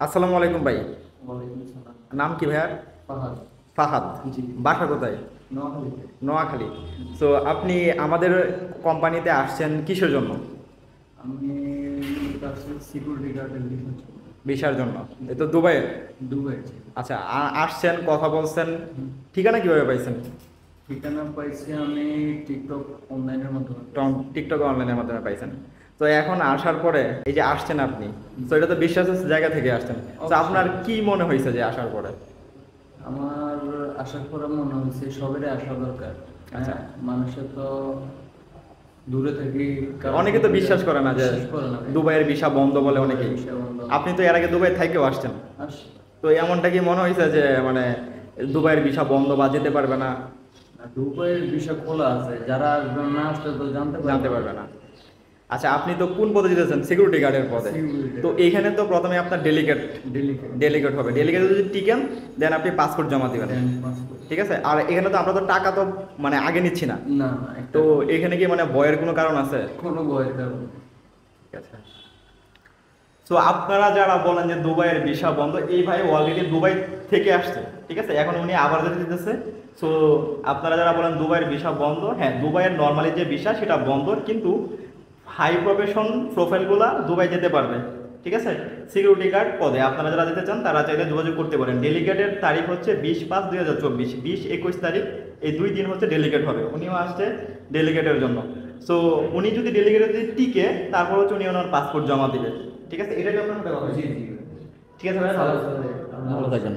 আসসালামু আলাইকুম ভাই। ওয়ালাইকুম আসসালাম। নাম কি ভাইয়ার? ফাহাদ। ফাহাদ। জি। বাসা কোথায়? নোয়াখালীতে। নোয়াখালী। তো আপনি আমাদের কোম্পানিতে আসছেন কিসের জন্য? আমি সিকিউরিটি গার্ডের ভিসার জন্য। এই তো দুবাইয়ের। দুবাই। আচ্ছা, আসছেন, কথা বলছেন, ঠিকানা কিভাবে পাইছেন? ঠিকানা পাইছি আমি টিকটক অনলাইনের মাধ্যমে। টিকটক অনলাইনের মাধ্যমে পাইছেন। তো এখন আসার পরে এই যে আসছেন আপনি, তো এটা তো বিশ্বাসের জায়গা থেকে আসছেন, তো আপনার কি মনে হয়েছে যে আসার পরে? আমার আসার পরে মনে হয়েছে সবেরই আসা দরকার। আচ্ছা। মানুষের তো দূরে থাকি, অনেকে তো বিশ্বাস করে না যে দুবাইয়ের ভিসা বন্ধ বলে অনেকেই। আপনি তো এর আগে দুবাই থেকেও আসছেন, তো এমনটা কি মনে হয়েছে যে মানে দুবাইয়ের ভিসা বন্ধ বা যেতে পারবে না? দুবাইয়ের বিষয় খোলা আছে, যারা আসবে না আসলে তো জানতে পারবে না। আচ্ছা, আপনি তো কোন পদে যেতেছেন? সিকিউরিটি গার্ডের পদে। তো এইখানে তো প্রথমে আপনার ডেলিগেট ডেলিগেট হবে। ডেলিগেট যদি টিকেন দেন আপনি পাসপোর্ট জমা দিবেন, ঠিক আছে? আর এখানে তো আমরা তো টাকা তো মানে আগে নিচ্ছি না। না, তো এখানে কি মানে ভয়ের কোনো কারণ আছে? কোনো ভয়ের কারণ নেই। ঠিক আছে। তো আপনারা যারা বলেন যে দুবাইয়ের ভিসা বন্ধ, এই ভাই অলরেডি দুবাই থেকে আসছে, ঠিক আছে? এখন উনি আবার যেতে দিতেছে। সো আপনারা যারা বলেন দুবাইয়ের ভিসা বন্ধ, হ্যাঁ, দুবাইয়ের নর্মালি যে ভিসা সেটা বন্ধ, কিন্তু হাই প্রফেশন প্রোফাইলগুলা দুবাই যেতে পারবে, ঠিক আছে? সিকিউরিটি গার্ড পদে আপনারা যারা যেতে চান তারা চাইলে যোগাযোগ করতে পারেন। ডেলিগেটের তারিখ হচ্ছে 20/5/2024, 20-21 তারিখ, এই 2 দিন হচ্ছে ডেলিগেট হবে। উনিও আসছে ডেলিগেটের জন্য। সো উনি যদি ডেলিগেটে যদি টিকে, তারপর হচ্ছে উনি ওনার পাসপোর্ট জমা দিবে, ঠিক আছে? এটাই আপনার সাথে কথা। জি জি। ঠিক আছে ভাই, ভালো থাকবেন।